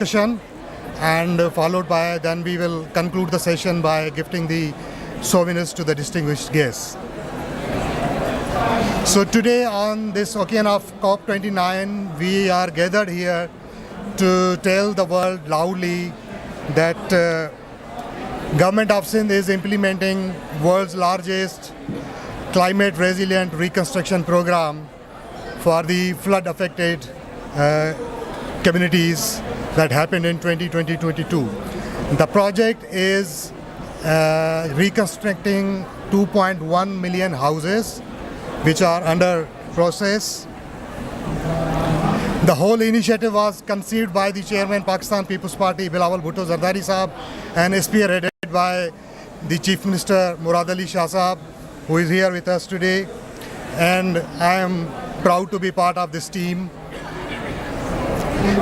discussion, and followed by then we will conclude the session by gifting the souvenirs to the distinguished guests. So today on this occasion of COP29, we are gathered here to tell the world loudly that Government of Sindh is implementing world's largest climate resilient reconstruction program for the flood affected communities that happened in 2020-22. The project is reconstructing 2.1 million houses which are under process. The whole initiative was conceived by the chairman Pakistan People's Party Bilawal Bhutto Zardari Sahab and spearheaded by the Chief Minister Murad Ali Shah Sahab, who is here with us today, and I am proud to be part of this team.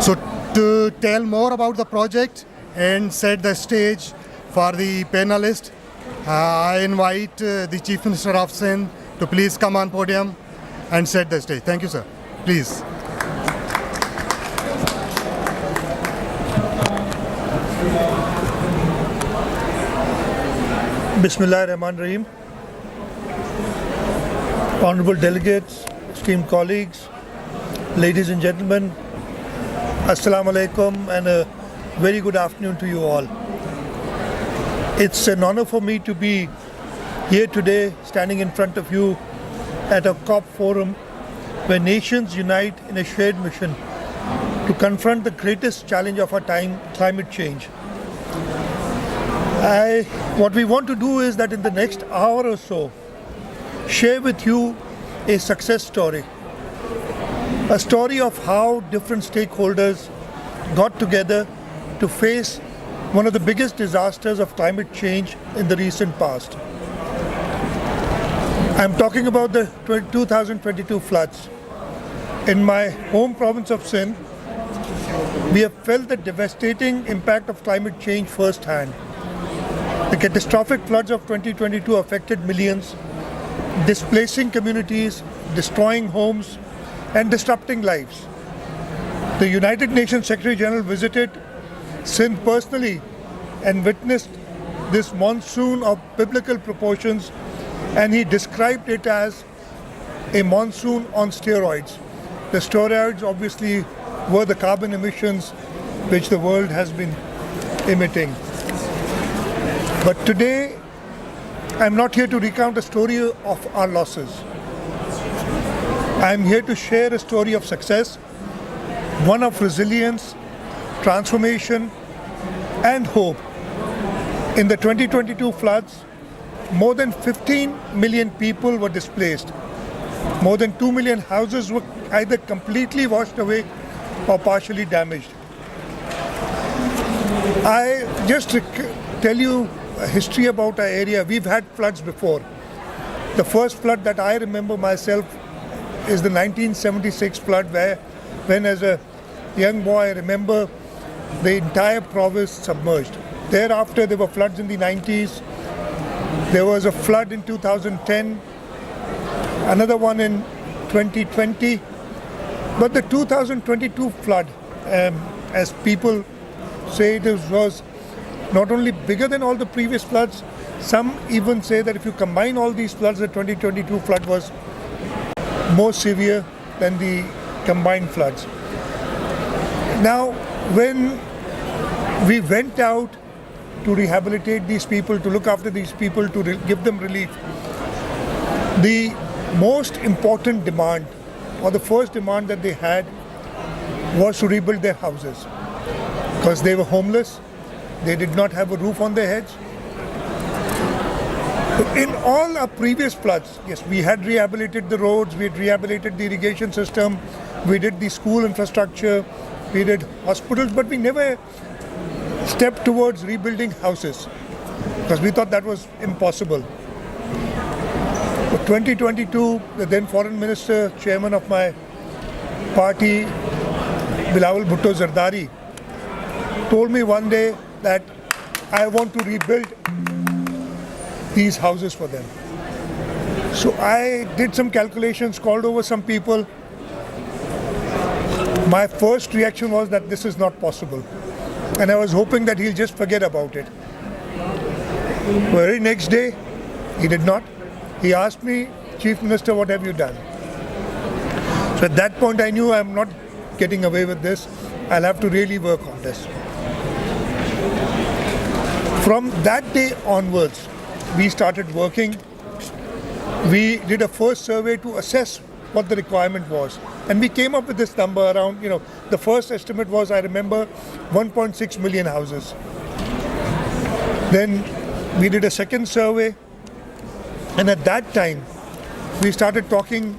So to tell more about the project and set the stage for the panelists, I invite the Chief Minister of Sindh to please come on podium and set the stage. Thank you, sir. Please. Bismillahirrahmanirrahim. Honorable delegates, esteemed colleagues, ladies and gentlemen, Assalamu alaikum and a very good afternoon to you all. It's an honor for me to be here today standing in front of you at a COP forum where nations unite in a shared mission to confront the greatest challenge of our time, climate change. What we want to do is that in the next hour or so, share with you a success story. A story of how different stakeholders got together to face one of the biggest disasters of climate change in the recent past. I'm talking about the 2022 floods. In my home province of Sindh, we have felt the devastating impact of climate change firsthand. The catastrophic floods of 2022 affected millions, displacing communities, destroying homes, and disrupting lives. The United Nations Secretary General visited Sindh personally and witnessed this monsoon of biblical proportions, and he described it as a monsoon on steroids. The steroids obviously were the carbon emissions which the world has been emitting. But today, I'm not here to recount a story of our losses. I'm here to share a story of success, one of resilience, transformation, and hope. In the 2022 floods, more than 15 million people were displaced. More than 2 million houses were either completely washed away or partially damaged. I just tell you a history about our area. We've had floods before. The first flood that I remember myself is the 1976 flood when as a young boy I remember the entire province submerged. Thereafter there were floods in the 90s. There was a flood in 2010, another one in 2020. But the 2022 flood, as people say, it was not only bigger than all the previous floods, some even say that if you combine all these floods, the 2022 flood was more severe than the combined floods. Now, when we went out to rehabilitate these people, to look after these people, to give them relief, the most important demand, or the first demand that they had, was to rebuild their houses because they were homeless. They did not have a roof on their heads. In all our previous floods, yes, we had rehabilitated the roads, we had rehabilitated the irrigation system, we did the school infrastructure, we did hospitals, but we never stepped towards rebuilding houses because we thought that was impossible. But 2022, the then Foreign Minister, Chairman of my party, Bilawal Bhutto Zardari, told me one day that I want to rebuild these houses for them. So I did some calculations, called over some people. My first reaction was that this is not possible. And I was hoping that he'll just forget about it. The very next day, he did not. He asked me, Chief Minister, what have you done? So at that point, I knew I'm not getting away with this. I'll have to really work on this. From that day onwards, we started working. We did a first survey to assess what the requirement was. And we came up with this number around, the first estimate was, I remember, 1.6 million houses. Then we did a second survey. And at that time, we started talking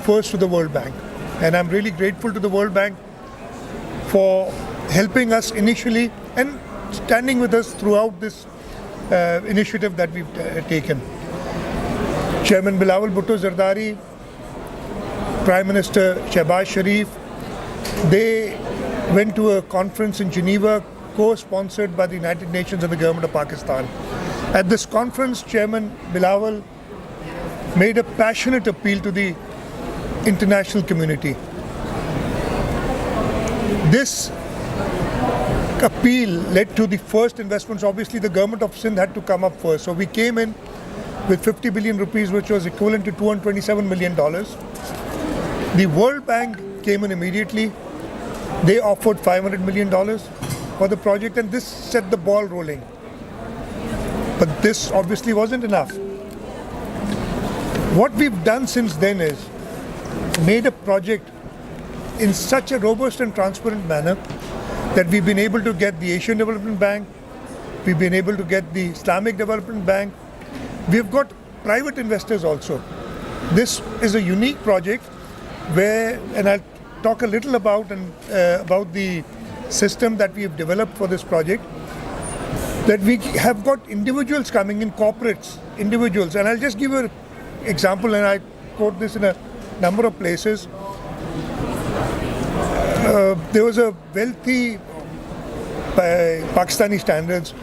first to the World Bank. And I'm really grateful to the World Bank for helping us initially and standing with us throughout this initiative that we've taken. Chairman Bilawal Bhutto Zardari, Prime Minister Shehbaz Sharif, they went to a conference in Geneva co-sponsored by the United Nations and the government of Pakistan. At this conference, Chairman Bilawal made a passionate appeal to the international community. This appeal led to the first investments. Obviously, the government of Sindh had to come up first. So we came in with 50 billion rupees, which was equivalent to $227 million. The World Bank came in immediately. They offered $500 million for the project, and this set the ball rolling. But this obviously wasn't enough. What we've done since then is made a project in such a robust and transparent manner that we've been able to get the Asian Development Bank, we've been able to get the Islamic Development Bank, we've got private investors also. This is a unique project where, and I'll talk a little about the system that we've developed for this project, that we have got individuals coming in, corporates, individuals, and I'll just give you an example, and I quote this in a number of places. There was a wealthy, by Pakistani standards,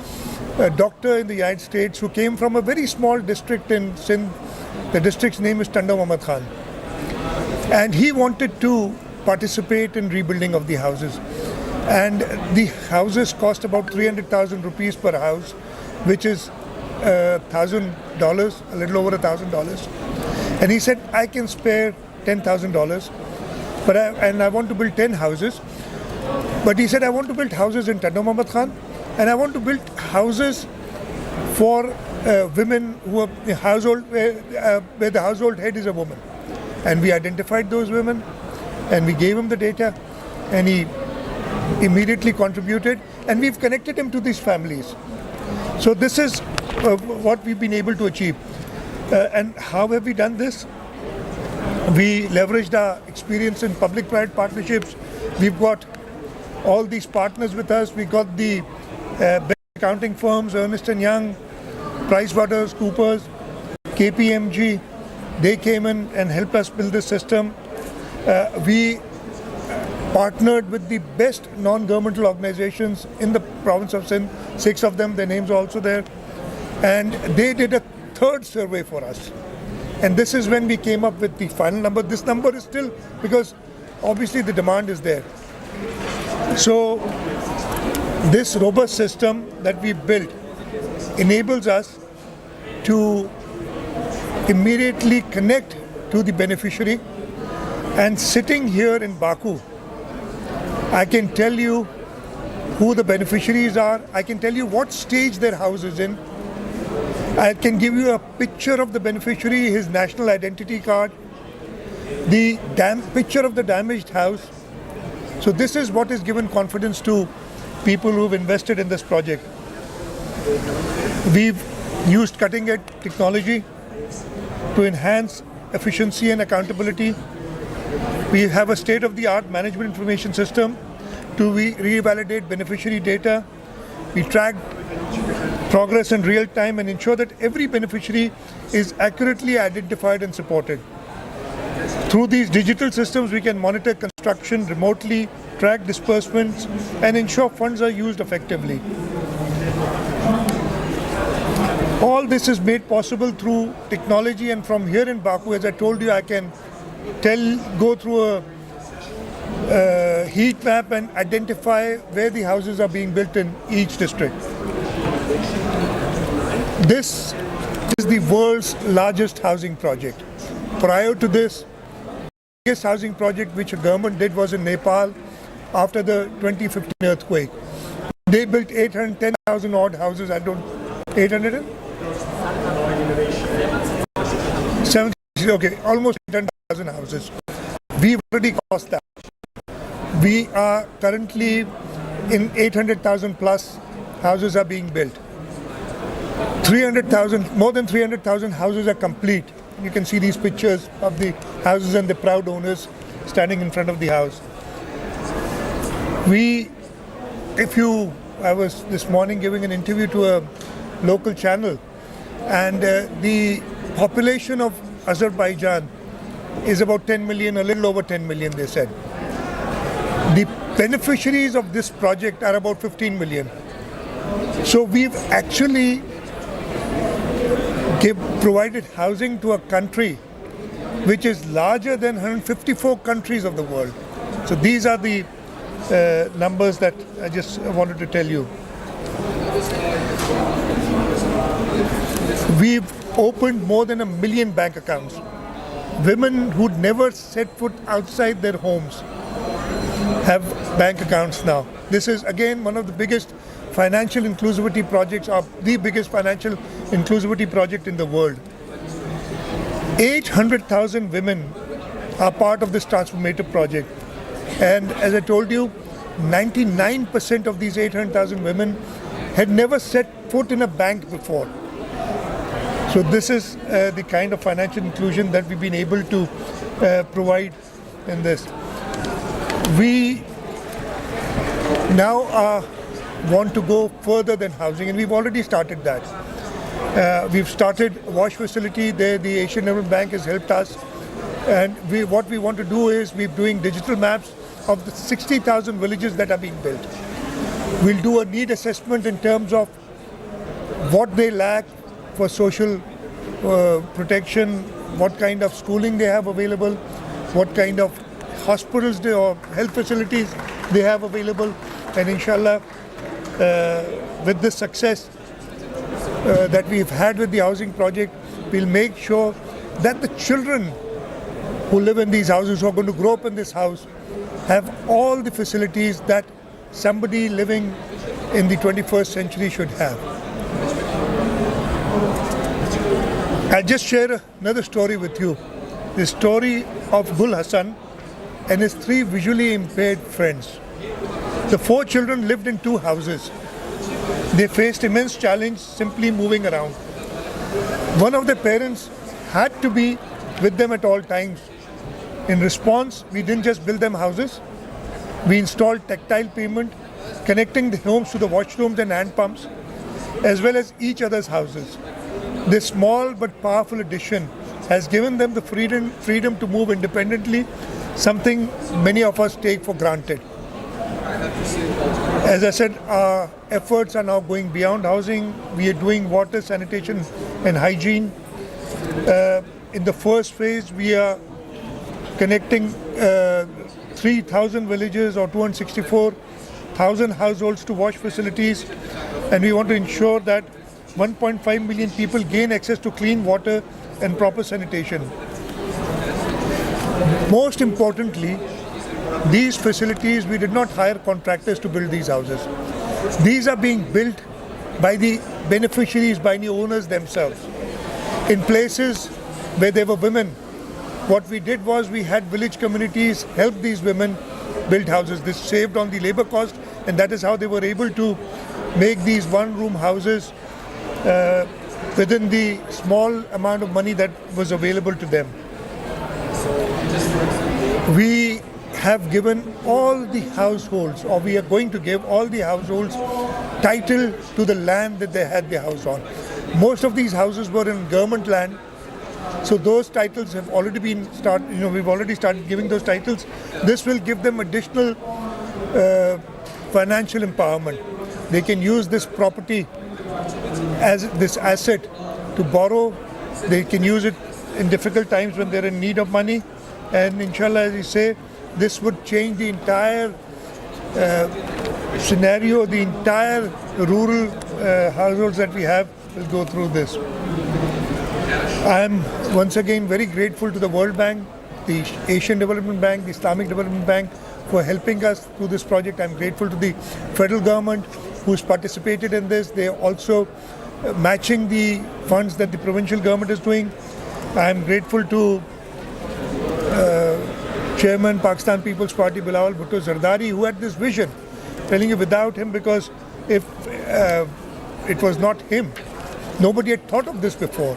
a doctor in the United States who came from a very small district in Sindh. The district's name is Tanda Muhammad Khan. And he wanted to participate in rebuilding of the houses. And the houses cost about 300,000 rupees per house, which is $1,000, a little over $1,000. And he said, I can spare $10,000, and I want to build 10 houses. But he said, I want to build houses in Tanda Muhammad Khan, and I want to build houses for women who are the household, where the household head is a woman. And we identified those women, and we gave him the data, and he immediately contributed, and we've connected him to these families. So this is what we've been able to achieve. And how have we done this? We leveraged our experience in public-private partnerships. We've got all these partners with us. We got the best accounting firms, Ernst & Young, PricewaterhouseCoopers, KPMG. They came in and helped us build this system. We partnered with the best non-governmental organizations in the province of Sindh, 6 of them, their names are also there. And they did a third survey for us. And this is when we came up with the final number. This number is still, because obviously the demand is there. So this robust system that we built enables us to immediately connect to the beneficiary. And sitting here in Baku, I can tell you who the beneficiaries are. I can tell you what stage their house is in. I can give you a picture of the beneficiary, his national identity card, the picture of the damaged house. So this is what has given confidence to people who've invested in this project. We've used cutting-edge technology to enhance efficiency and accountability. We have a state-of-the-art management information system to revalidate beneficiary data. We track progress in real time and ensure that every beneficiary is accurately identified and supported. Through these digital systems, we can monitor construction remotely, track disbursements, and ensure funds are used effectively. All this is made possible through technology, and from here in Baku, as I told you, I can go through heat map and identify where the houses are being built in each district. This is the world's largest housing project. Prior to this, the biggest housing project which a government did was in Nepal after the 2015 earthquake. They built 810,000 odd houses. 800? 70, okay, almost 800,000 houses. We've already crossed that. We are currently in 800,000 plus houses are being built. 300,000, more than 300,000 houses are complete. You can see these pictures of the houses and the proud owners standing in front of the house. I was this morning giving an interview to a local channel, and the population of Azerbaijan is about 10 million, a little over 10 million, they said. The beneficiaries of this project are about 15 million. So we've actually provided housing to a country which is larger than 154 countries of the world. So these are the numbers that I just wanted to tell you. We've opened more than 1 million bank accounts. Women who'd never set foot outside their homes have bank accounts now. This is again one of the biggest financial inclusivity projects, or the biggest financial inclusivity project in the world. 800,000 women are part of this transformative project. And as I told you, 99% of these 800,000 women had never set foot in a bank before. So this is the kind of financial inclusion that we've been able to provide in this. We now want to go further than housing, and we've already started that. We've started a wash facility there. The Asian Development Bank has helped us. And what we want to do is we're doing digital maps of the 60,000 villages that are being built. We'll do a need assessment in terms of what they lack for social protection, what kind of schooling they have available, what kind of hospitals or health facilities they have available. And inshallah, with the success that we've had with the housing project, we'll make sure that the children who live in these houses, who are going to grow up in this house, have all the facilities that somebody living in the 21st century should have. I'll just share another story with you. The story of Gul Hassan and his 3 visually impaired friends. The 4 children lived in 2 houses. They faced immense challenge simply moving around. One of their parents had to be with them at all times. In response, we didn't just build them houses. We installed tactile payment, connecting the homes to the washrooms and hand pumps, as well as each other's houses. This small but powerful addition has given them the freedom to move independently, something many of us take for granted. As I said, our efforts are now going beyond housing. We are doing water, sanitation and hygiene. In the first phase, we are connecting 3,000 villages or 264,000 households to wash facilities, and we want to ensure that 1.5 million people gain access to clean water and proper sanitation. Most importantly, these facilities, we did not hire contractors to build these houses. These are being built by the beneficiaries, by the owners themselves. In places where there were women, what we did was we had village communities help these women build houses. This saved on the labor cost, and that is how they were able to make these one-room houses within the small amount of money that was available to them. We have given all the households, or we are going to give all the households, title to the land that they had their house on. Most of these houses were in government land, so those titles have already been we've already started giving those titles. This will give them additional financial empowerment. They can use this property as this asset to borrow. They can use it in difficult times when they're in need of money. And inshallah, as you say, this would change the entire scenario. The entire rural households that we have will go through this. I am once again very grateful to the World Bank, the Asian Development Bank, the Islamic Development Bank for helping us through this project. I'm grateful to the federal government who's participated in this. They are also matching the funds that the provincial government is doing. I'm grateful to Chairman Pakistan People's Party Bilawal Bhutto Zardari, who had this vision, telling you without him, because if it was not him, nobody had thought of this before.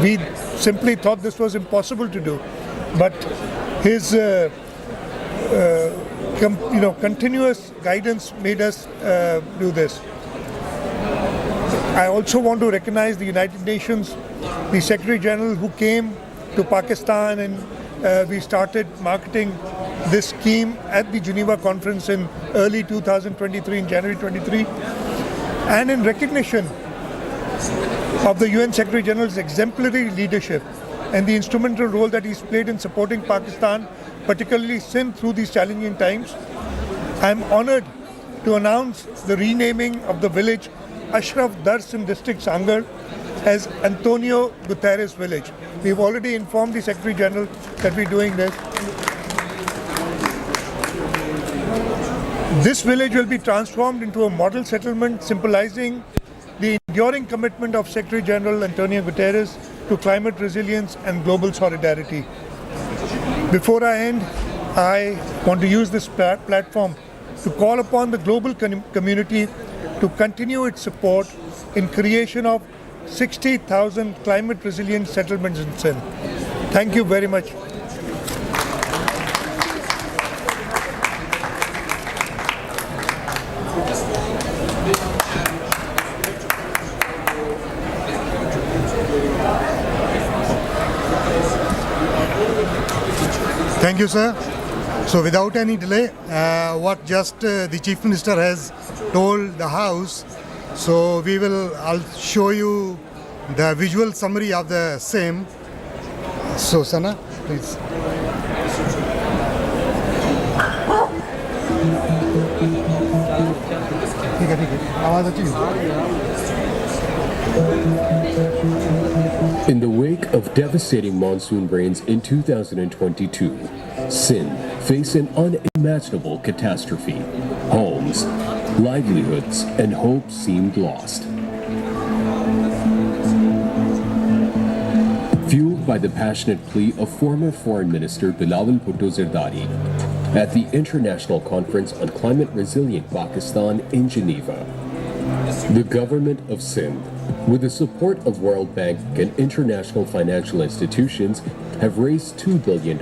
We simply thought this was impossible to do, but his continuous guidance made us do this. I also want to recognize the United Nations, the Secretary General who came to Pakistan, and we started marketing this scheme at the Geneva conference in early 2023, in January 23, and in recognition of the UN Secretary General's exemplary leadership and the instrumental role that he's played in supporting Pakistan, particularly Sindh, through these challenging times. I'm honored to announce the renaming of the village Ashraf Dars in district Sangar as Antonio Guterres village. We've already informed the Secretary General that we're doing this. This village will be transformed into a model settlement symbolizing the enduring commitment of Secretary General Antonio Guterres to climate resilience and global solidarity. Before I end, I want to use this platform to call upon the global community to continue its support in creation of 60,000 climate resilient settlements in Sindh. Thank you very much. Thank you, sir. So without any delay, what just the Chief Minister has told the House, so I'll show you the visual summary of the same. So Sana, please. In the wake of devastating monsoon rains in 2022, Sindh faced an unimaginable catastrophe. Homes, livelihoods, and hope seemed lost. Fueled by the passionate plea of former Foreign Minister Bilawal Bhutto Zardari at the International Conference on Climate Resilient Pakistan in Geneva, the government of Sindh, with the support of World Bank and international financial institutions, have raised $2 billion.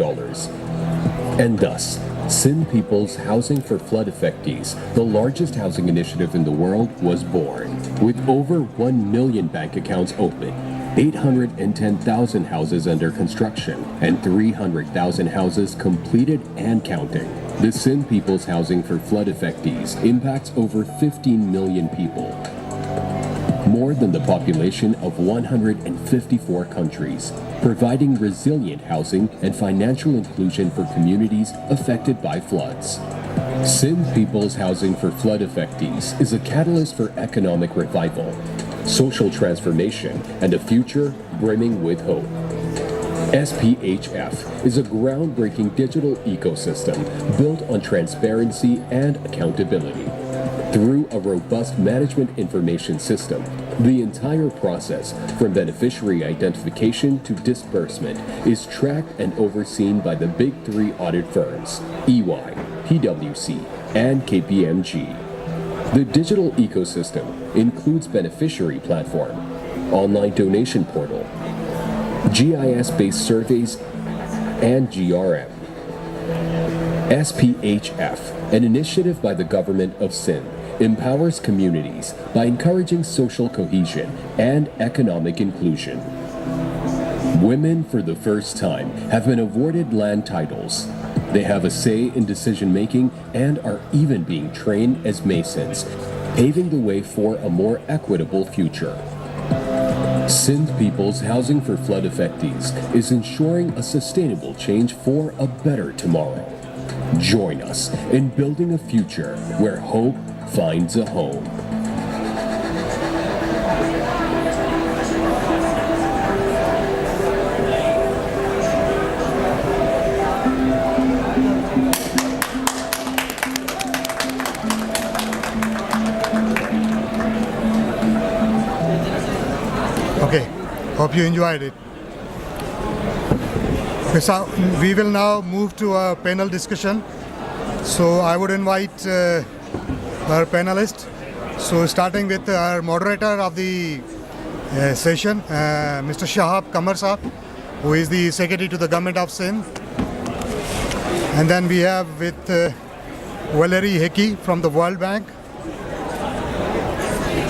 And thus, Sindh People's Housing for Flood Affectees, the largest housing initiative in the world, was born. With over 1 million bank accounts open, 810,000 houses under construction, and 300,000 houses completed and counting. The Sindh People's Housing for Flood Affectees impacts over 15 million people, more than the population of 154 countries, providing resilient housing and financial inclusion for communities affected by floods. Sindh People's Housing for Flood Affectees is a catalyst for economic revival, social transformation, and a future brimming with hope. SPHE is a groundbreaking digital ecosystem built on transparency and accountability. Through a robust management information system, the entire process, from beneficiary identification to disbursement, is tracked and overseen by the big three audit firms, EY, PwC, and KPMG. The digital ecosystem includes beneficiary platform, online donation portal, GIS-based surveys, and GRM. SPHE, an initiative by the government of Sindh, empowers communities by encouraging social cohesion and economic inclusion. Women, for the first time, have been awarded land titles. They have a say in decision-making and are even being trained as masons, paving the way for a more equitable future. Sindh People's Housing for Flood Affectees is ensuring a sustainable change for a better tomorrow. Join us in building a future where hope finds a home. Okay, hope you enjoyed it. Okay, so we will now move to a panel discussion. So I would invite our panelists. So starting with our moderator of the session, Mr. Shahab Kamar Saab, who is the Secretary to the Government of Sindh. And then we have with Valerie Hickey from the World Bank.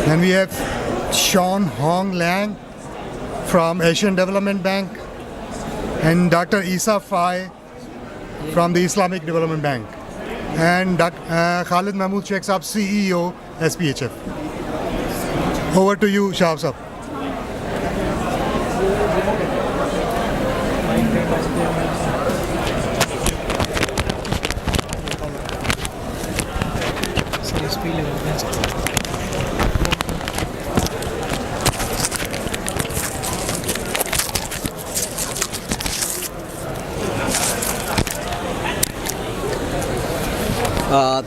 Then we have Sean Hong Lang from Asian Development Bank, and Dr. Isa Fai from the Islamic Development Bank, and Khalid Mahmood Sheikh Saab, CEO, SPHF. Over to you, Shahab Saab.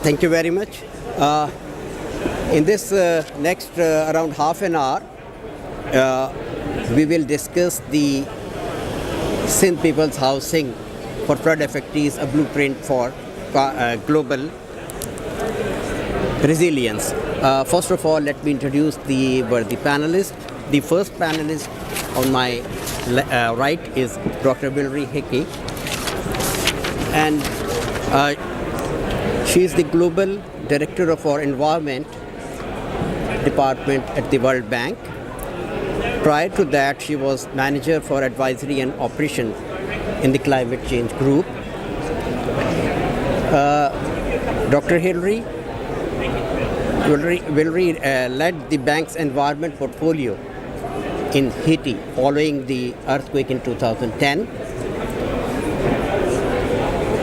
Thank you very much. In this next around half an hour, we will discuss the Sindh People's Housing for Flood Affectees, a blueprint for global resilience. First of all, let me introduce the panelists. The first panelist on my right is Dr. Valerie Hickey, and she is the Global Director of our Environment Department at the World Bank. Prior to that, she was Manager for Advisory and Operation in the Climate Change Group. Dr. Valerie led the bank's environment portfolio in Haiti following the earthquake in 2010.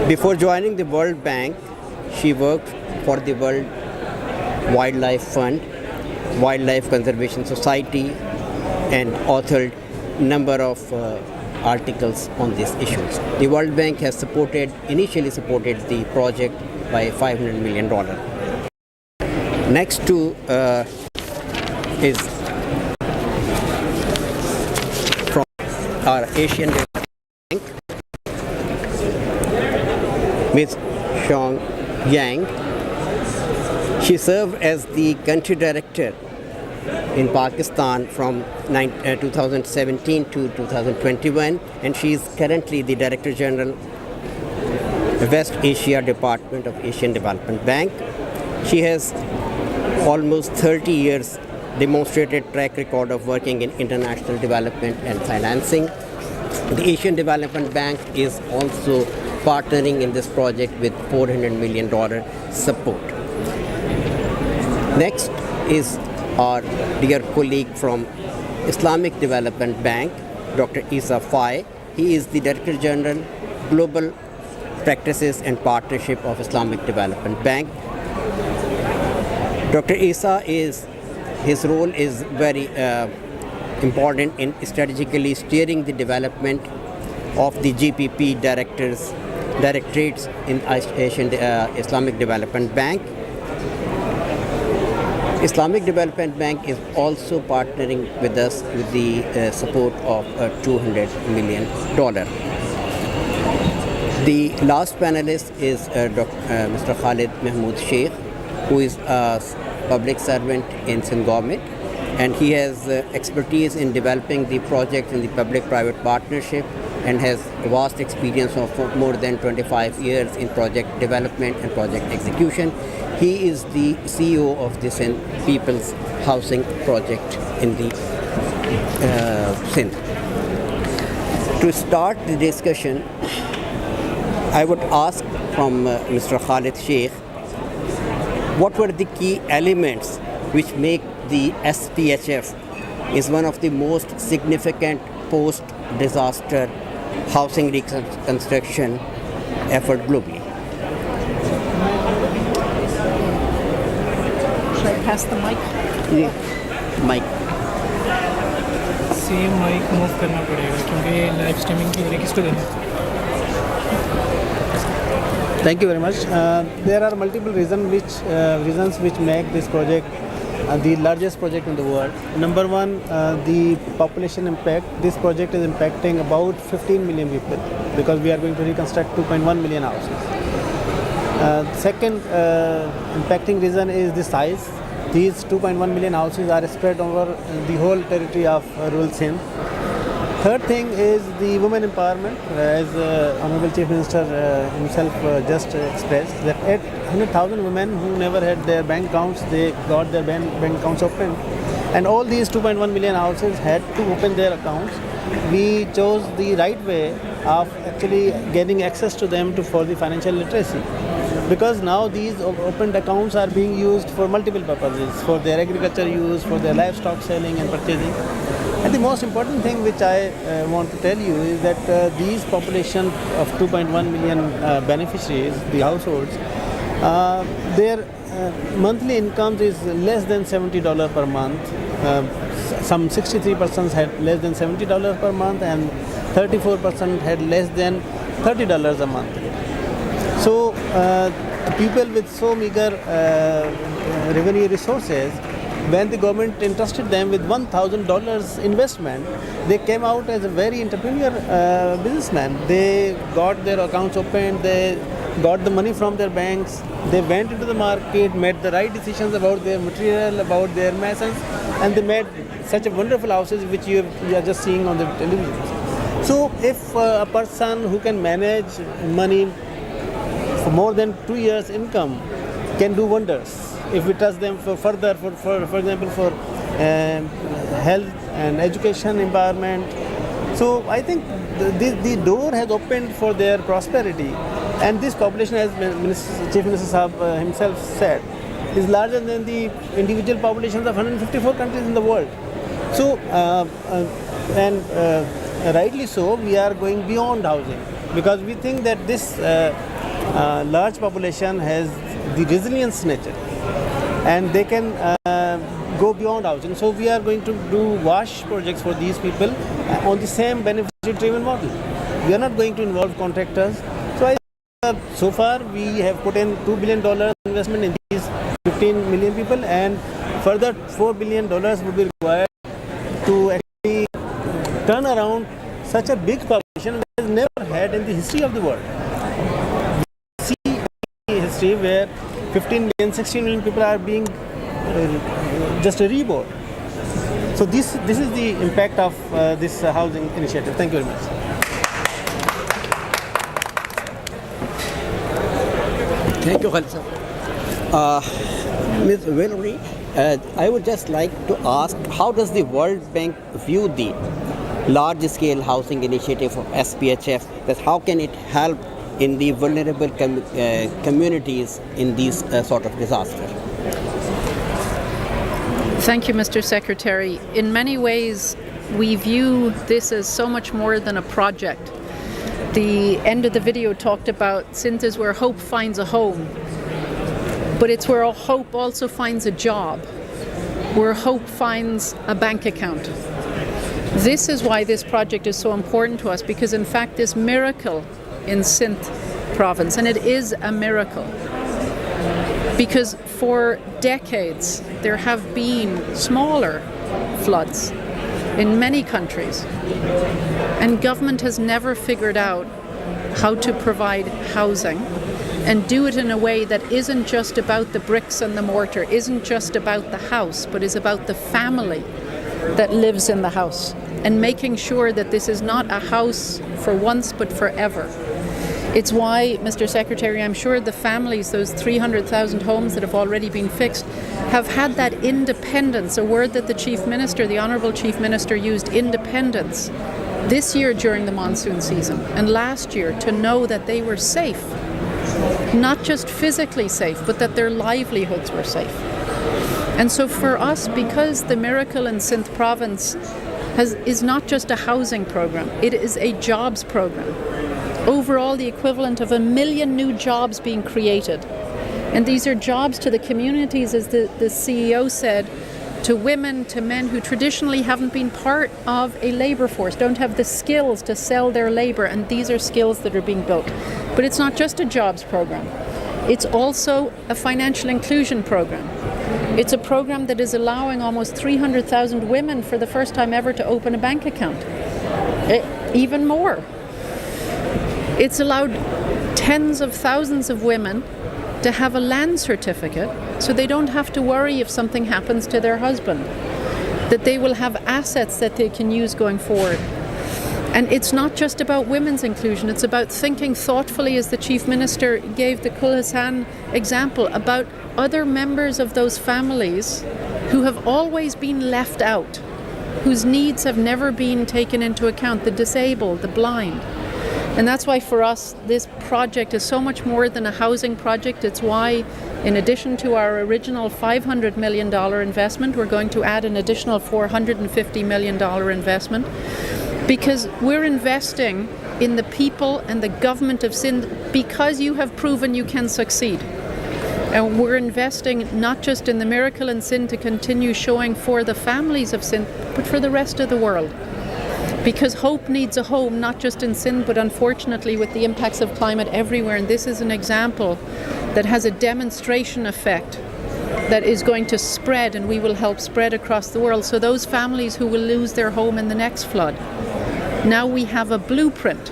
Before joining the World Bank, she worked for the World Wildlife Fund, Wildlife Conservation Society, and authored a number of articles on these issues. The World Bank has initially supported the project by $500 million. Next to is from our Asian Development Bank, Ms. Xiong Yang. She served as the country director in Pakistan from 2017 to 2021, and she is currently the Director General, West Asia Department of Asian Development Bank. She has almost 30 years demonstrated track record of working in international development and financing. The Asian Development Bank is also partnering in this project with $400 million support. Next is our dear colleague from Islamic Development Bank, Dr. Isa Fai. He is the Director General, Global Practices and Partnership of Islamic Development Bank. Dr. Isa his role is very important in strategically steering the development of the GPP directorates in Asian Islamic Development Bank. Islamic Development Bank is also partnering with us with the support of $200 million. The last panelist is Mr. Khalid Mahmood Sheikh, who is a public servant in Sindh government, and he has expertise in developing the project in the public-private partnership and has vast experience of more than 25 years in project development and project execution. He is the CEO of the Sindh People's Housing Project in the Sindh. To start the discussion, I would ask from Mr. Khalid Sheikh, what were the key elements which make the SPHF is one of the most significant post-disaster housing reconstruction effort globally? pass the mic? Mike. Same mic move करना पड़ेगा क्योंकि live streaming की वजह किसको देना है? Thank you very much. There are multiple reasons which make this project the largest project in the world. Number one, the population impact. This project is impacting about 15 million people because we are going to reconstruct 2.1 million houses. Second impacting reason is the size. These 2.1 million houses are spread over the whole territory of rural Sindh. Third thing is the women empowerment, as Honorable Chief Minister himself just expressed, that 800,000 women who never had their bank accounts, they got their bank accounts opened. And all these 2.1 million houses had to open their accounts. We chose the right way of actually getting access to them for the financial literacy. Because now these opened accounts are being used for multiple purposes, for their agriculture use, for their livestock selling and purchasing. And the most important thing which I want to tell you is that these population of 2.1 million beneficiaries, the households, their monthly income is less than $70 per month. Some 63% had less than $70 per month and 34% had less than $30 a month. So people with so meager revenue resources, when the government entrusted them with $1,000 investment, they came out as a very entrepreneur businessman. They got their accounts opened, they got the money from their banks, they went into the market, made the right decisions about their material, about their masons, and they made such a wonderful houses which you are just seeing on the television. So if a person who can manage money for more than 2 years income can do wonders. If we trust them for further, for example, for health and education empowerment. So I think the door has opened for their prosperity. And this population, as Chief Minister Sahab himself said, is larger than the individual populations of 154 countries in the world. So, rightly so, we are going beyond housing because we think that this large population has the resilience nature and they can go beyond housing. So we are going to do WASH projects for these people on the same beneficiary-driven model. We are not going to involve contractors. So so far we have put in $2 billion investment in these 15 million people, and further $4 billion would be required to actually turn around such a big population that has never had in the history of the world. We see history where 15 million, 16 million people are being just reborn. So this is the impact of this housing initiative. Thank you very much. Thank you, Khalid. Ms. Valerie, I would just like to ask, how does the World Bank view the large-scale housing initiative of SPHF? That how can it help in the vulnerable communities in these sort of disasters? Thank you, Mr. Secretary. In many ways, we view this as so much more than a project. The end of the video talked about Sindh is where hope finds a home, but it's where hope also finds a job, where hope finds a bank account. This is why this project is so important to us, because in fact this miracle in Sindh province, and it is a miracle, because for decades there have been smaller floods in many countries, and government has never figured out how to provide housing and do it in a way that isn't just about the bricks and the mortar, isn't just about the house, but is about the family that lives in the house, and making sure that this is not a house for once but forever. It's why, Mr. Secretary, I'm sure the families, those 300,000 homes that have already been fixed, have had that independence, a word that the Chief Minister, the Honourable Chief Minister, used, independence, this year during the monsoon season and last year, to know that they were safe. Not just physically safe, but that their livelihoods were safe. And so for us, because the miracle in Sindh province is not just a housing program, it is a jobs program. Overall, the equivalent of 1 million new jobs being created And these are jobs to the communities, as the CEO said, to women, to men who traditionally haven't been part of a labor force, don't have the skills to sell their labor, and these are skills that are being built. But it's not just a jobs program. It's also a financial inclusion program. It's a program that is allowing almost 300,000 women for the first time ever to open a bank account. Even more. It's allowed tens of thousands of women to have a land certificate so they don't have to worry if something happens to their husband, that they will have assets that they can use going forward. And it's not just about women's inclusion, it's about thinking thoughtfully, as the Chief Minister gave the Kul Hassan example, about other members of those families who have always been left out, whose needs have never been taken into account, the disabled, the blind. And that's why for us this project is so much more than a housing project. It's why, in addition to our original $500 million investment, we're going to add an additional $450 million investment, because we're investing in the people and the government of Sindh because you have proven you can succeed. And we're investing not just in the miracle in Sindh to continue showing for the families of Sindh, but for the rest of the world. Because hope needs a home, not just in Sindh, but unfortunately with the impacts of climate everywhere. And this is an example that has a demonstration effect that is going to spread, and we will help spread across the world. So those families who will lose their home in the next flood, now we have a blueprint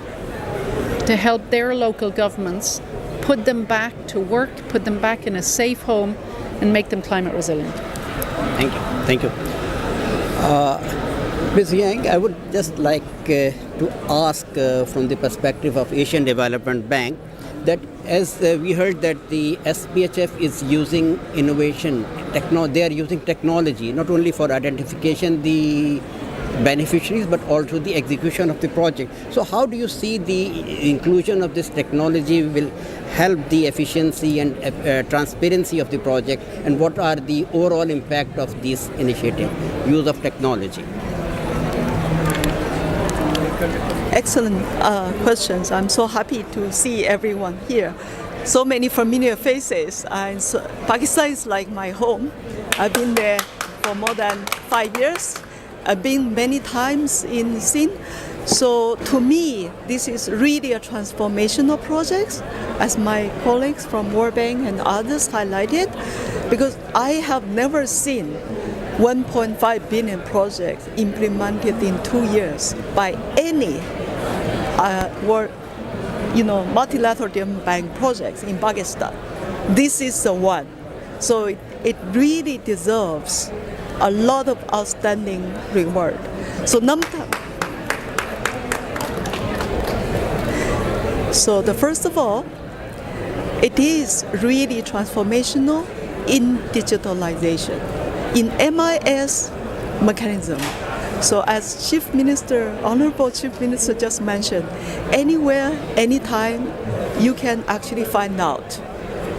to help their local governments put them back to work, put them back in a safe home, and make them climate resilient. Thank you. Thank you. Ms. Yang, I would just like to ask from the perspective of Asian Development Bank that as we heard that the SPHF is using innovation, they are using technology not only for identification the beneficiaries but also the execution of the project. So how do you see the inclusion of this technology will help the efficiency and transparency of the project, and what are the overall impact of this initiative, use of technology? Excellent questions. I'm so happy to see everyone here. So many familiar faces. Pakistan is like my home. I've been there for more than 5 years. I've been many times in Sindh. So to me, this is really a transformational project, as my colleagues from World Bank and others highlighted, because I have never seen 1.5 billion projects implemented in 2 years by any multilateral development bank projects in Pakistan. This is the one. So it really deserves a lot of outstanding reward. So first of all, it is really transformational in digitalization, in MIS mechanism. So as Honorable Chief Minister just mentioned, anywhere, anytime, you can actually find out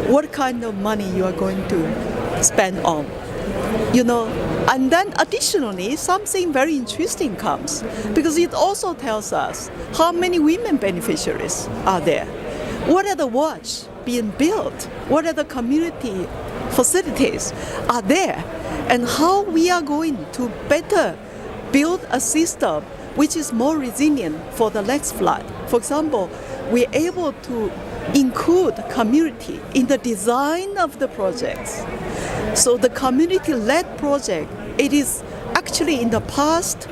what kind of money you are going to spend on. And then additionally, something very interesting comes, because it also tells us how many women beneficiaries are there. What are the works being built? What are the community facilities are there? And how we are going to better build a system which is more resilient for the next flood. For example, we're able to include community in the design of the projects. So the community-led project, it is actually in the past,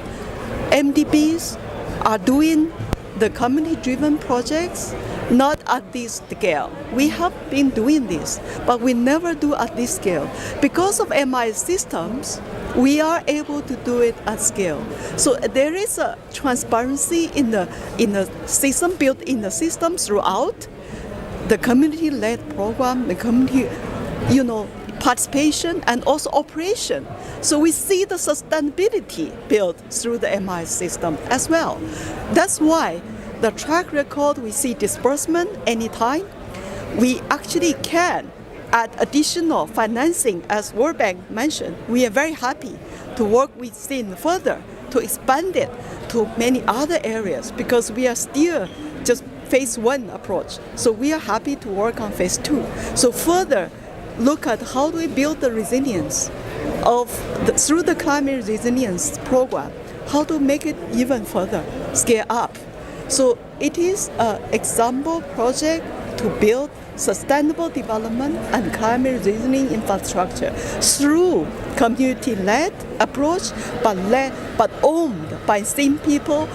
MDBs are doing the community-driven projects, not at this scale. We have been doing this, but we never do at this scale. Because of MI systems, we are able to do it at scale. So there is a transparency in the system, built in the system throughout the community-led program, the community, participation and also operation. So we see the sustainability built through the MI system as well. That's why the track record, we see disbursement anytime. We actually can add additional financing, as World Bank mentioned. We are very happy to work with Sindh further to expand it to many other areas, because we are still just phase 1 approach. So we are happy to work on phase 2. So further look at how do we build the resilience through the climate resilience program, how to make it even further, scale up. So it is an example project to build sustainable development and climate resilient infrastructure through community-led approach, but owned by Sindh people,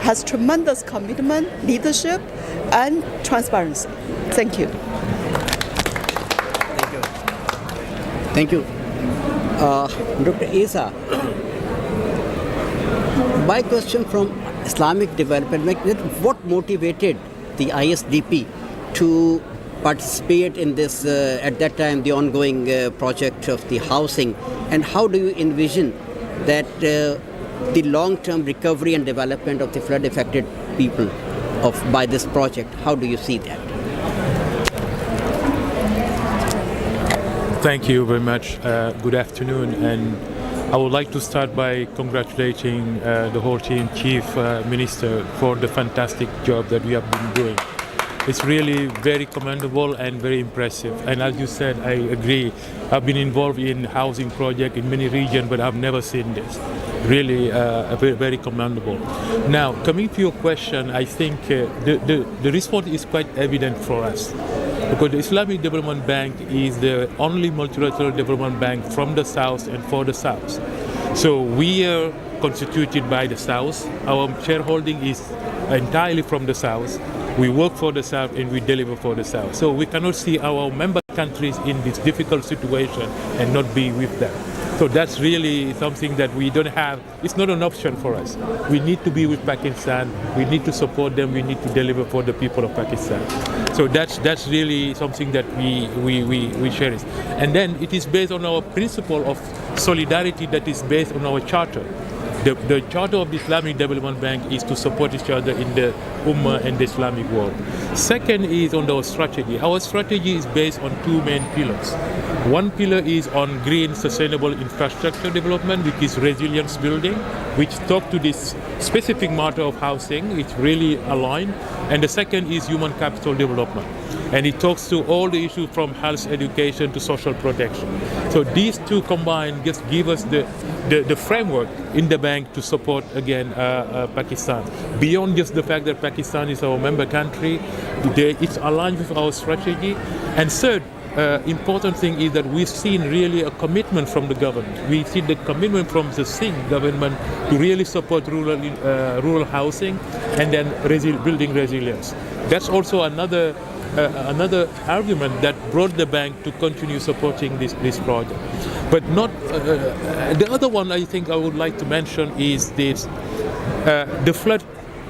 has tremendous commitment, leadership, and transparency. Thank you. Thank you. Dr. Isa, my question from Islamic development, what motivated the ISDP to participate in this, at that time, the ongoing project of the housing, and how do you envision that the long-term recovery and development of the flood-affected people by this project? How do you see that? Thank you very much. Good afternoon, and I would like to start by congratulating the whole team, Chief Minister, for the fantastic job that we have been doing. It's really very commendable and very impressive. And as you said, I agree. I've been involved in housing projects in many regions, but I've never seen this. Really very, very commendable. Now, coming to your question, I think the response is quite evident for us. Because the Islamic Development Bank is the only multilateral development bank from the South and for the South. So we are constituted by the South. Our shareholding is entirely from the South. We work for the South and we deliver for the South. So we cannot see our member countries in this difficult situation and not be with them. So that's really something that we don't have. It's not an option for us. We need to be with Pakistan. We need to support them. We need to deliver for the people of Pakistan. So that's really something that we cherish. And then it is based on our principle of solidarity that is based on our charter. The charter of the Islamic Development Bank is to support each other in the Ummah and the Islamic world. Second is on our strategy. Our strategy is based on two main pillars. One pillar is on green sustainable infrastructure development, which is resilience building, which talk to this specific matter of housing. It's really aligned. And the second is human capital development. And it talks to all the issues from health education to social protection. So these two combined just give us the framework in the bank to support, again, Pakistan. Beyond just the fact that Pakistan is our member country, it's aligned with our strategy. And third, important thing is that we've seen really a commitment from the government. We see the commitment from the Sindh government to really support rural housing and then building resilience. That's also another argument that brought the bank to continue supporting this project. But not the other one I think I would like to mention is this: the flood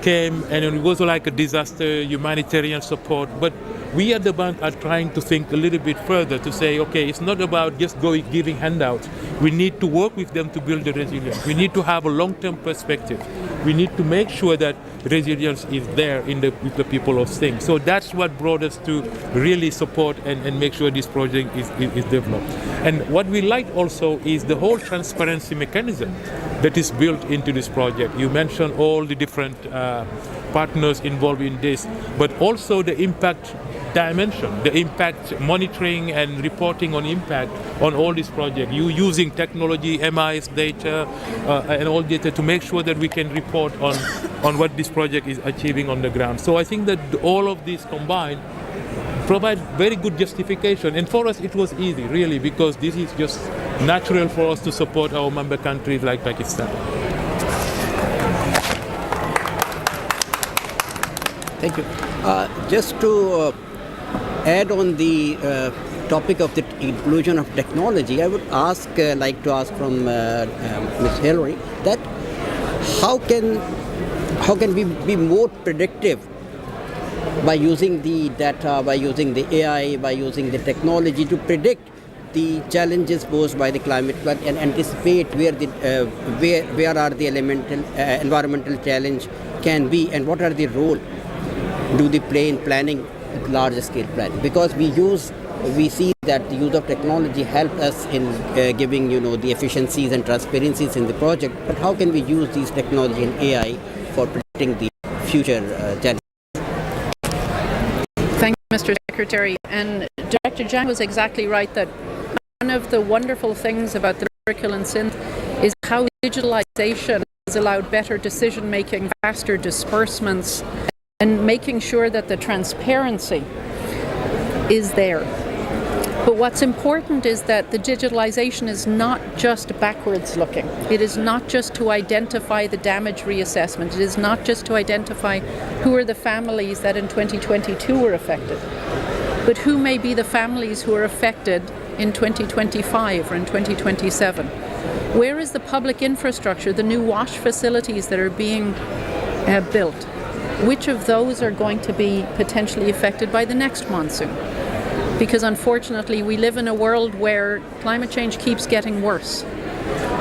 came and it was like a disaster, humanitarian support, but we at the bank are trying to think a little bit further to say, okay, it's not about just giving handouts. We need to work with them to build the resilience. We need to have a long-term perspective. We need to make sure that resilience is there with the people of Sindh. So that's what brought us to really support and make sure this project is developed. And what we like also is the whole transparency mechanism that is built into this project. You mentioned all the different partners involved in this, but also the impact dimension, the impact monitoring and reporting on impact on all this project. You using technology, MIS data, and all data to make sure that we can report on what this project is achieving on the ground. So I think that all of these combined provide very good justification. And for us, it was easy, really, because this is just natural for us to support our member countries like Pakistan. Thank you. Just to add on the topic of the inclusion of technology, I would like to ask from Ms. Hillary that how can we be more predictive by using the data, by using the AI, by using the technology to predict the challenges posed by the climate flood and anticipate where are the environmental challenge can be, and what are the role do they play in planning larger scale planning? Because we see that the use of technology help us in giving the efficiencies and transparencies in the project, but how can we use these technology and AI for predicting the future challenges? Mr. Secretary. And Director Jang was exactly right that one of the wonderful things about the miracle in Sindh is how digitalization has allowed better decision making, faster disbursements, and making sure that the transparency is there. But what's important is that the digitalization is not just backwards looking. It is not just to identify the damage reassessment. It is not just to identify who are the families that in 2022 were affected, but who may be the families who are affected in 2025 or in 2027. Where is the public infrastructure, the new wash facilities that are being built? Which of those are going to be potentially affected by the next monsoon? Because unfortunately we live in a world where climate change keeps getting worse.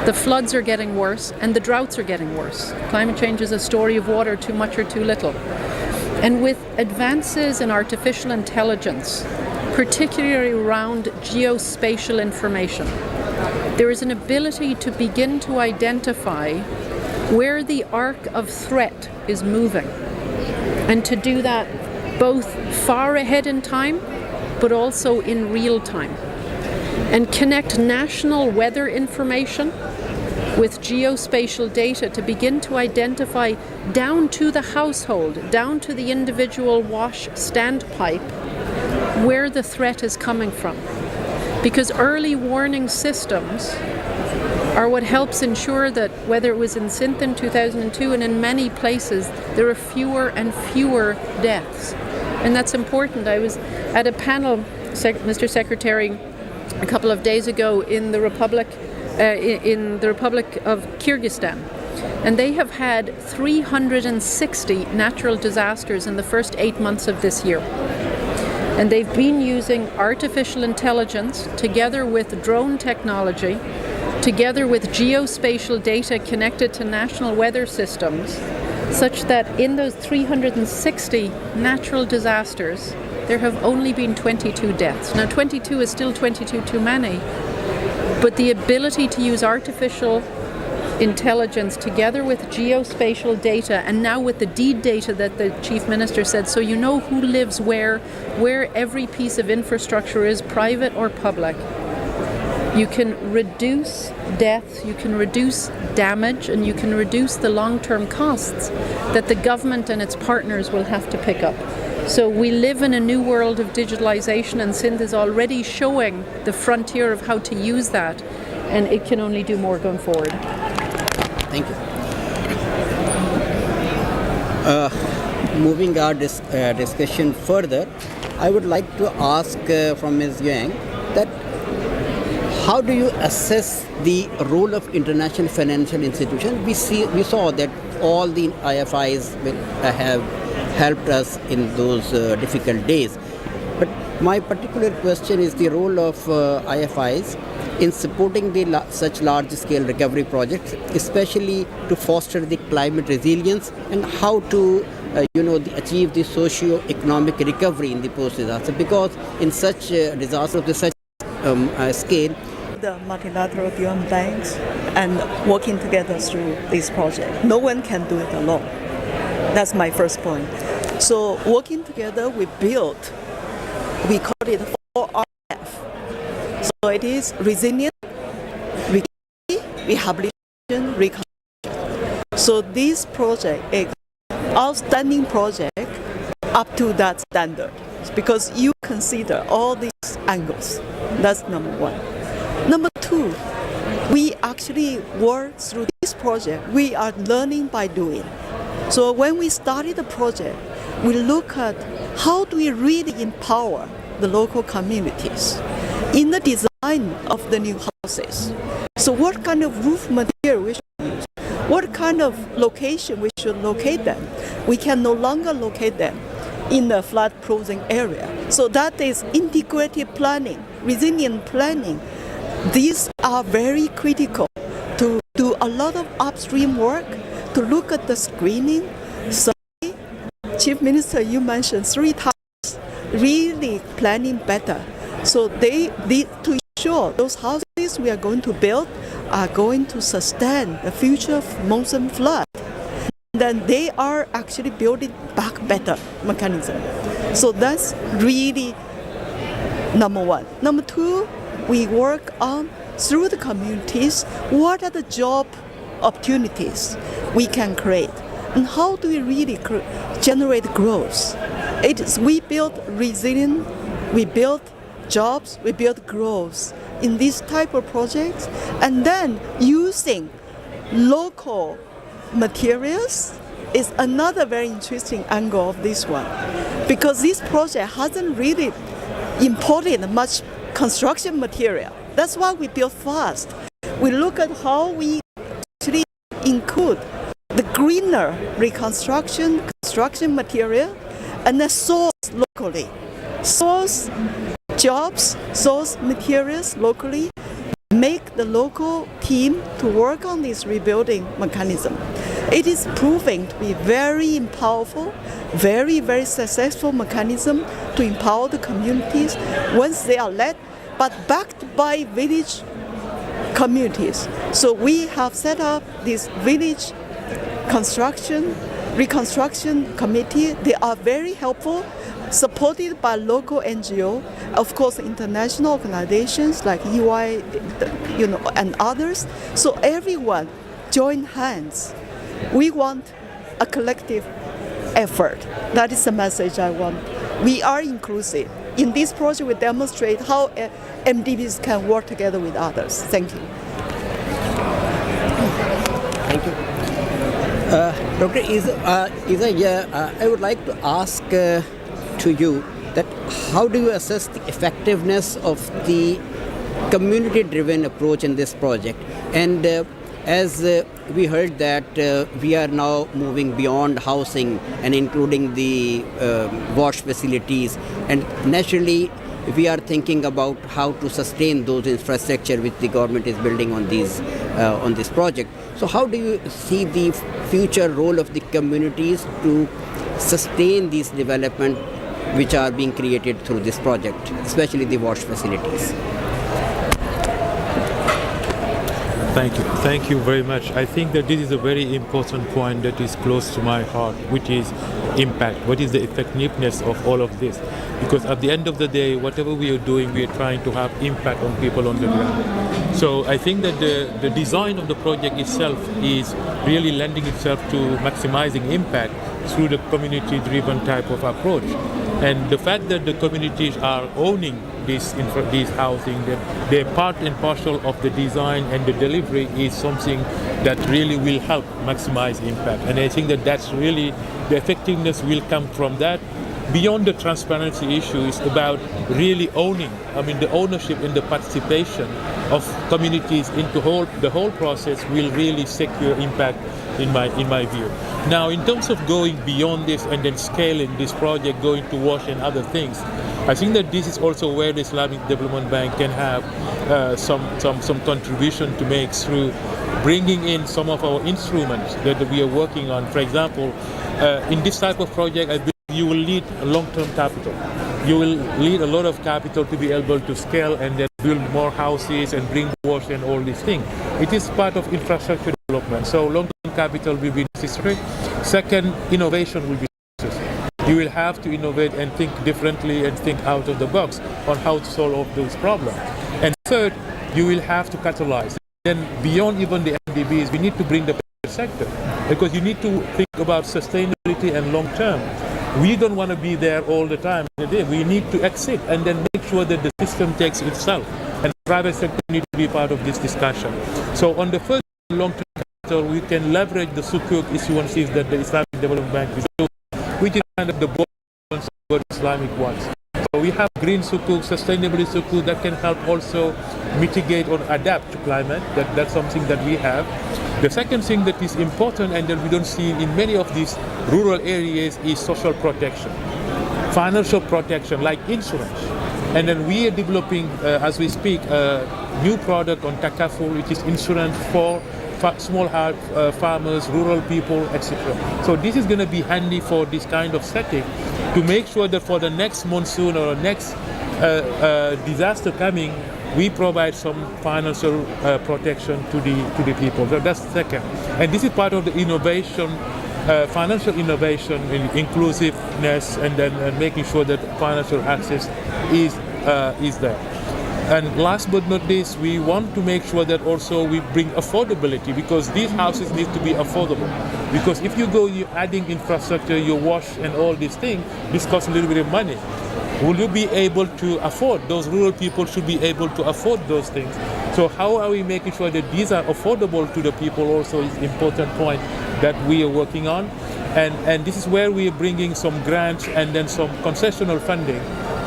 The floods are getting worse and the droughts are getting worse. Climate change is a story of water, too much or too little. And with advances in artificial intelligence, particularly around geospatial information, there is an ability to begin to identify where the arc of threat is moving, and to do that both far ahead in time but also in real time, and connect national weather information with geospatial data to begin to identify down to the household, down to the individual wash standpipe, where the threat is coming from. Because early warning systems are what helps ensure that, whether it was in Sindh in 2002 and in many places, there are fewer and fewer deaths. And that's important. I was at a panel, Mr. Secretary, a couple of days ago in the Republic of Kyrgyzstan, and they have had 360 natural disasters in the first 8 months of this year. And they've been using artificial intelligence together with drone technology, together with geospatial data connected to national weather systems, such that in those 360 natural disasters, there have only been 22 deaths. Now, 22 is still 22 too many, but the ability to use artificial intelligence together with geospatial data, and now with the deed data that the Chief Minister said, so you know who lives where every piece of infrastructure is, private or public, you can reduce deaths, you can reduce damage, and you can reduce the long-term costs that the government and its partners will have to pick up. So we live in a new world of digitalization, and Sindh is already showing the frontier of how to use that, and it can only do more going forward. Thank you. Moving our discussion further, I would like to ask from Ms. Yang that how do you assess the role of international financial institutions? We saw that all the IFIs have helped us in those difficult days. But my particular question is the role of IFIs in supporting such large-scale recovery projects, especially to foster the climate resilience, and how to achieve the socio-economic recovery in the post-disaster. Because in such disasters of such scale, the multilateral UN banks and working together through this project. No one can do it alone. That's my first point. So working together, we call it 4RF. So it is resilient, recovery, rehabilitation, reconstruction. So this project is outstanding project up to that standard, because you consider all these angles. That's number one. Number two, we actually work through this project. We are learning by doing. So when we started the project, we look at how do we really empower the local communities in the design of the new houses. So what kind of roof material we should use? What kind of location we should locate them? We can no longer locate them in the flood-prone area. So that is integrated planning, resilient planning. These are very critical to do a lot of upstream work, to look at the screening. So, Chief Minister, you mentioned 3 times, really planning better. So they need to ensure those houses we are going to build are going to sustain the future monsoon flood. Then they are actually building back better mechanism. So that's really number one. Number two, we work on through the communities, what are the job opportunities we can create, and how do we really generate growth? We build resilience, we build jobs, we build growth in this type of projects, and then using local materials is another very interesting angle of this one, because this project hasn't really imported much construction material. That's why we build fast. We look at how we actually include the greener construction material, and then source locally. Source jobs, source materials locally, make the local team to work on this rebuilding mechanism. It is proving to be very powerful, very, very successful mechanism to empower the communities once they are led, but backed by village communities. So we have set up this village reconstruction committee. They are very helpful, supported by local NGO, of course international organizations like EY, and others. So everyone join hands. We want a collective effort. That is the message I want. We are inclusive. In this project, we demonstrate how MDBs can work together with others. Thank you. Thank you. Dr. Isa, I would like to ask to you that how do you assess the effectiveness of the community-driven approach in this project? And as we heard that we are now moving beyond housing and including the wash facilities, and naturally we are thinking about how to sustain those infrastructure which the government is building on this project. So how do you see the future role of the communities to sustain these development which are being created through this project, especially the wash facilities? Thank you very much. I think that this is a very important point that is close to my heart, which is impact. What is the effectiveness of all of this? Because at the end of the day, whatever we are doing, we are trying to have impact on people on the ground. So I think that the design of the project itself is really lending itself to maximizing impact through the community-driven type of approach. And the fact that the communities are owning this housing, that they're part and parcel of the design and the delivery, is something that really will help maximize impact. And I think that that's really, the effectiveness will come from that. Beyond the transparency issue, is about really owning, the ownership and the participation of communities into the whole process will really secure impact in my view. Now, in terms of going beyond this and then scaling this project, going to wash and other things, I think that this is also where the Islamic Development Bank can have some contribution to make through bringing in some of our instruments that we are working on. For example, in this type of project, I believe you will need long-term capital. You will need a lot of capital to be able to scale and then build more houses and bring wash and all these things. It is part of infrastructure development. So long-term capital will be necessary. Second, innovation will be necessary. You will have to innovate and think differently and think out of the box on how to solve all those problems. And third, you will have to catalyze. Then beyond even the MDBs, we need to bring the private sector, because you need to think about sustainability and long-term. We don't want to be there all the time. We need to exit and then make sure that the system takes itself. And the private sector needs to be part of this discussion. So on the first long-term capital, we can leverage the sukuk issuances that the Islamic Development Bank is doing, which is kind of the bonds of Islamic ones. So we have green sukuk, sustainability sukuk that can help also mitigate or adapt to climate. That's something that we have. The second thing that is important and that we don't see in many of these rural areas is social protection, financial protection like insurance. And then we are developing, as we speak, a new product on takaful, which is insurance for small farmers, rural people, etc. So this is going to be handy for this kind of setting to make sure that for the next monsoon or next disaster coming, we provide some financial protection to the people. So that's the second. And this is part of the innovation financial innovation, inclusiveness, and then making sure that financial access is there. And last but not least, we want to make sure that also we bring affordability, because these houses need to be affordable. Because if you're adding infrastructure, your wash and all these things, this costs a little bit of money. Will you be able to afford? Those rural people should be able to afford those things. So how are we making sure that these are affordable to the people also is an important point that we are working on. And this is where we are bringing some grants and then some concessional funding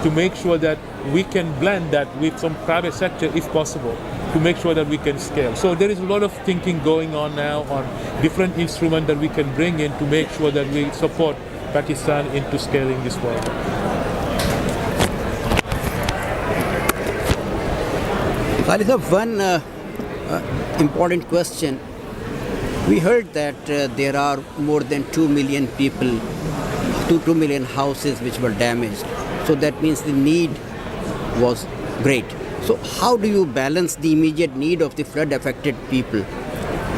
to make sure that we can blend that with some private sector if possible, to make sure that we can scale. So there is a lot of thinking going on now on different instruments that we can bring in to make sure that we support Pakistan into scaling this work. Khalid, one important question. We heard that there are more than 2 million people, 2 million houses which were damaged. So that means the need was great. So how do you balance the immediate need of the flood affected people,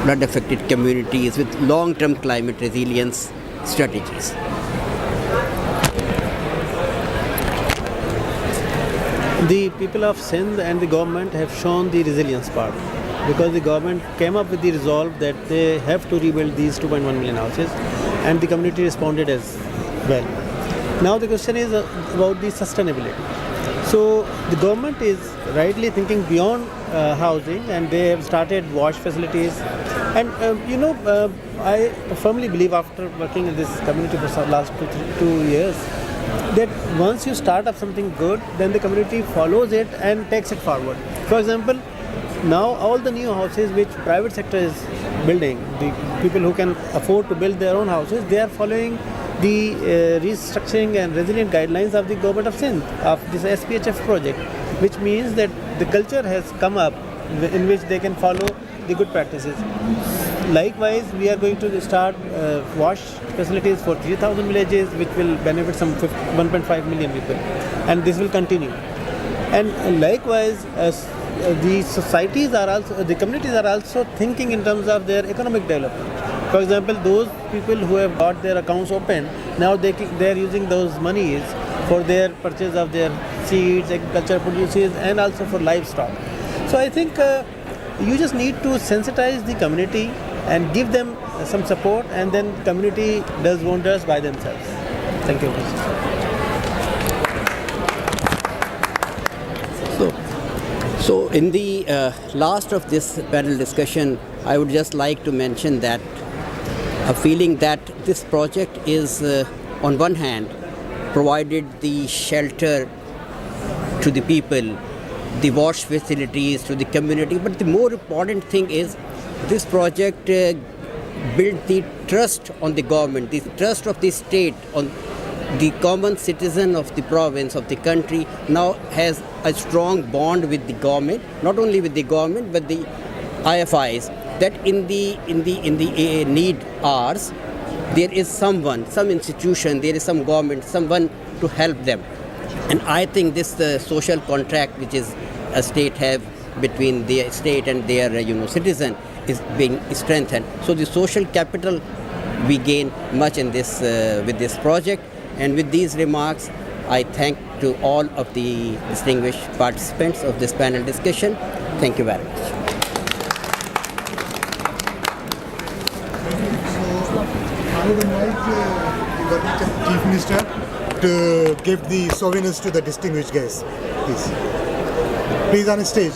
flood affected communities with long-term climate resilience strategies? The people of Sindh and the government have shown the resilience part, because the government came up with the resolve that they have to rebuild these 2.1 million houses, and the community responded as well. Now the question is about the sustainability. So the government is rightly thinking beyond housing, and they have started wash facilities. And I firmly believe, after working in this community for the last 2 years, that once you start up something good, then the community follows it and takes it forward. For example, now all the new houses which private sector is building, the people who can afford to build their own houses, they are following the restructuring and resilient guidelines of the government of Sindh, of this SPHE project, which means that the culture has come up in which they can follow the good practices. Likewise, we are going to start wash facilities for 3,000 villages, which will benefit some 1.5 million people, and this will continue. And likewise, the societies are also, the communities are also thinking in terms of their economic development. For example, those people who have got their accounts open, now they are using those monies for their purchase of their seeds, agricultural produces, and also for livestock. So I think you just need to sensitize the community and give them some support, and then community does wonders by themselves. Thank you. So in the last of this panel discussion, I would just like to mention that a feeling that this project is, on one hand, provided the shelter to the people, the wash facilities to the community, but the more important thing is this project built the trust on the government, the trust of the state on the common citizen of the province, of the country, now has a strong bond with the government, not only with the government but the IFIs, that in the need hours there is someone, some institution, there is some government, someone to help them. And I think this social contract which is a state have between the state and their citizen is being strengthened. So the social capital we gain much in this with this project. And with these remarks, I thank to all of the distinguished participants of this panel discussion. Thank you very much. I would invite the Chief Minister to give the souvenirs to the distinguished guests. Please on the stage.